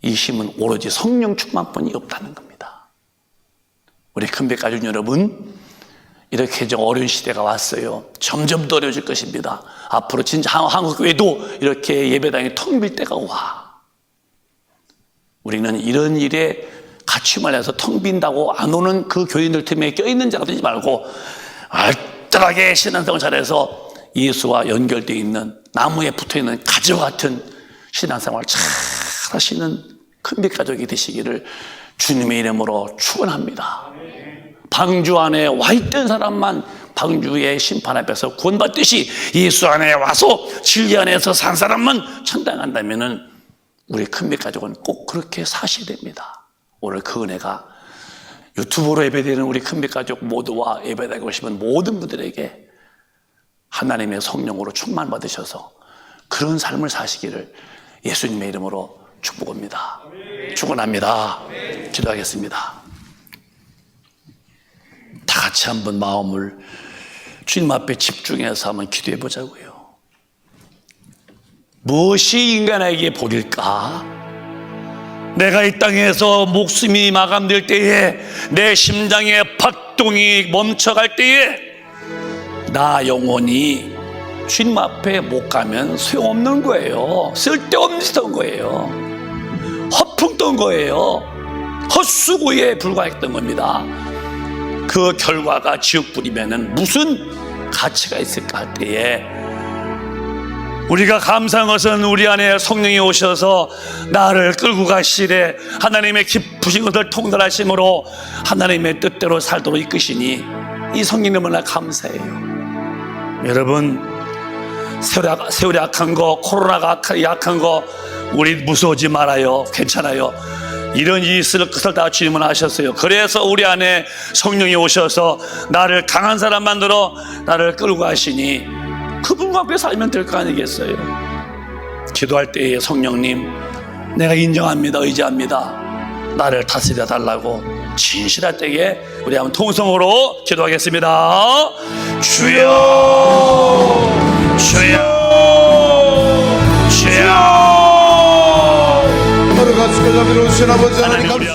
이 힘은 오로지 성령 충만뿐이 없다는 겁니다. 우리 큰백가족 여러분, 이렇게 좀 어려운 시대가 왔어요. 점점 더 어려워질 것입니다. 앞으로 진짜 한국교회도 이렇게 예배당이 텅 빌 때가 와. 우리는 이런 일에 같이 말해서 텅 빈다고 안 오는 그 교인들 틈에 껴있는 자가 되지 말고 알뜰하게 신앙생활 잘해서 예수와 연결되어 있는 나무에 붙어있는 가지와 같은 신앙생활 잘 하시는 큰빛가족이 되시기를 주님의 이름으로 축원합니다. 방주 안에 와 있던 사람만 방주의 심판 앞에서 구원받듯이 예수 안에 와서 진리 안에서 산 사람만 천당한다면은 우리 큰빛가족은 꼭 그렇게 사셔야 됩니다. 오늘 그 은혜가 유튜브로 예배드리는 우리 큰빛가족 모두와 예배당에 오시면 모든 분들에게 하나님의 성령으로 충만 받으셔서 그런 삶을 사시기를 예수님의 이름으로 축복합니다. 축원합니다. 기도하겠습니다. 다 같이 한번 마음을 주님 앞에 집중해서 한번 기도해 보자고요. 무엇이 인간에게 복일까? 내가 이 땅에서 목숨이 마감될 때에 내 심장의 박동이 멈춰갈 때에 나 영혼이 주님 앞에 못 가면 소용없는 거예요. 쓸데없는 짓한 거예요. 허풍던 거예요. 헛수고에 불과했던 겁니다. 그 결과가 지옥불이면 무슨 가치가 있을까 할 때에 우리가 감사한 것은 우리 안에 성령이 오셔서 나를 끌고 가시되 하나님의 깊으신 것을 통달하심으로 하나님의 뜻대로 살도록 이끄시니 이 성령이 너무나 감사해요. 여러분, 세월이 약한 거, 코로나가 약한 거 우리 무서워하지 말아요. 괜찮아요. 이런 일이 있을 것을 다 주님은 아셨어요. 그래서 우리 안에 성령이 오셔서 나를 강한 사람 만들어 나를 끌고 가시니 그분과 함께 살면 될 거 아니겠어요? 기도할 때에 성령님, 내가 인정합니다. 의지합니다. 나를 다스려 달라고 진실할 때에 우리 한번 통성으로 기도하겠습니다. 주여, 주여, 주여. 하나님 우리